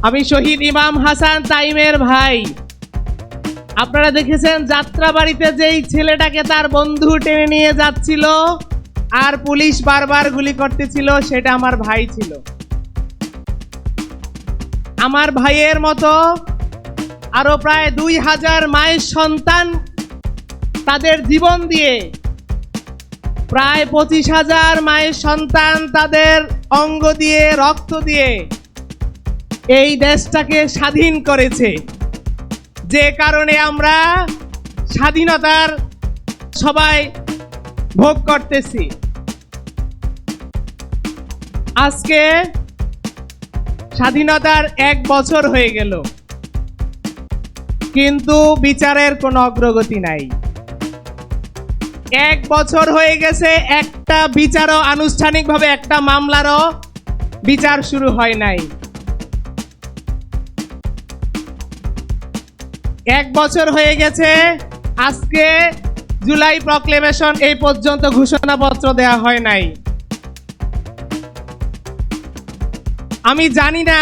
আমি শহীদ ইমাম হাসান তাইমের ভাই। আপনারা দেখেছেন যাত্রাবাড়িতে যেই ছেলেটাকে তার বন্ধু টেনে নিয়ে যাচ্ছিল আর পুলিশ বারবার গুলি করতেছিল, সেটা আমার ভাই ছিল। আমার ভাইয়ের মতো আরো প্রায় 2000 মায়ের সন্তান তাদের জীবন দিয়ে, প্রায় 25,000 মায়ের সন্তান তাদের অঙ্গ দিয়ে, রক্ত দিয়ে এই দেশটাকে স্বাধীন করেছে। যে কারণে আমরা স্বাধীনতার সবাই ভোগ করতেছি। আজকে স্বাধীনতার 1 বছর হয়ে গেল, কিন্তু বিচারের কোনো অগ্রগতি নাই। 1 বছর হয়ে গেছে, একটা বিচারও আনুষ্ঠানিকভাবে, একটা মামলারও বিচার শুরু হয় নাই। 1 বছর হয়ে গেছে, আজকে জুলাই প্রক্লেমেশন এই পর্যন্ত ঘোষণাপত্র দেয়া হয় নাই। আমি জানি না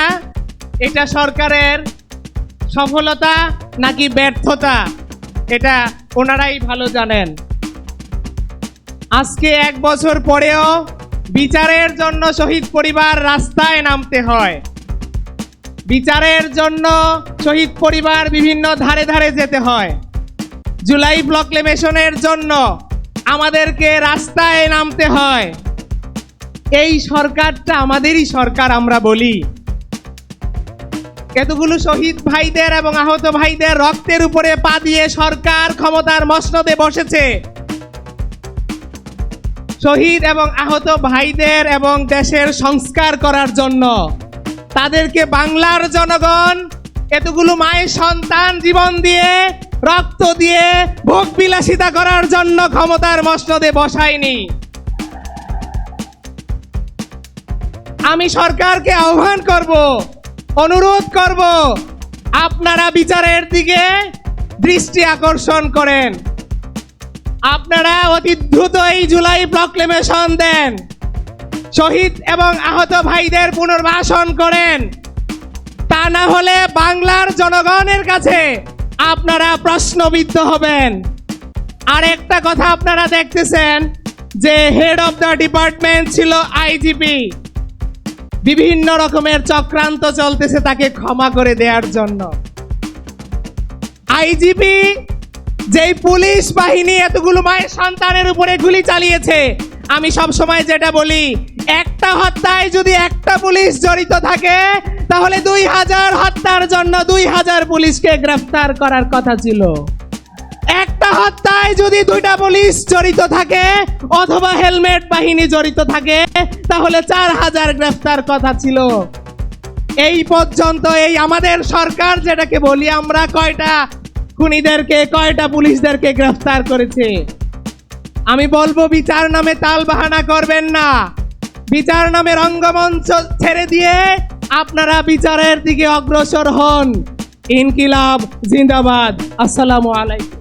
এটা সরকারের সফলতা নাকি ব্যর্থতা, এটা ওনারাই ভালো জানেন। আজকে 1 বছর পরেও বিচারের জন্য শহীদ পরিবার রাস্তায় নামতে হয়। বিচারের জন্য শহীদ পরিবার বিভিন্ন ধারে ধারে যেতে হয়। জুলাই প্রক্লেমেশনের জন্য আমাদেরকে রাস্তায় নামতে হয়। এই সরকারটা আমাদেরই সরকার আমরা বলি। এতগুলো শহীদ ভাইদের এবং আহত ভাইদের রক্তের উপরে পা দিয়ে সরকার ক্ষমতার মসনদে বসেছে। শহীদ এবং আহত ভাইদের এবং দেশের সংস্কার করার জন্য, তাদেরকে বাংলার জনগণ এতগুলো মায়ের সন্তান জীবন দিয়ে, রক্ত দিয়ে ভোগ বিলাসিতা করার জন্য ক্ষমতার মসনদে বসায়নি। আমি সরকারকে আহ্বান করব, অনুরোধ করব, আপনারা বিচারের দিকে দৃষ্টি আকর্ষণ করেন। আপনারা অতি দ্রুত এই জুলাই প্রক্লেমেশন দেন, শহীদ এবং আহত ভাইদের পুনর্বাসন করেন। তা না হলে বাংলার জনগণের কাছে আপনারা প্রশ্নবিদ্ধ হবেন। আর একটা কথা আপনারা দেখতেছেন যে হেড অফ দ্য ডিপার্টমেন্ট ছিল আইজিপি। বিভিন্ন রকমের চক্রান্ত চলতেছে তাকে ক্ষমা করে দেওয়ার জন্য। আইজিপি যেই পুলিশ বাহিনী এতগুলো মায়ের সন্তানের উপরে গুলি চালিয়েছে, আমি সব সময় যেটা বলি, একটা হত্যায় যদি একটা পুলিশ জড়িত থাকে তাহলে 2000 হত্যার জন্য 2000 পুলিশকে গ্রেফতার করার কথা ছিল। একটা হত্যায় যদি 2টা পুলিশ জড়িত থাকে অথবা হেলমেট বাহিনী জড়িত থাকে তাহলে 4000 গ্রেফতার কথা ছিল। এই পর্যন্ত এই আমাদের সরকার যেটাকে বলি আমরা, কয়টা খুনিদেরকে, কয়টা পুলিশদেরকে গ্রেফতার করেছে? আমি বলবো বিচার নামে তাল বাহানা করবেন না। বিচার নামে রঙ্গমঞ্চ ছেড়ে দিয়ে আপনারা বিচারের দিকে অগ্রসর হন। ইনকিলাব জিন্দাবাদ। আসসালামু আলাইকুম।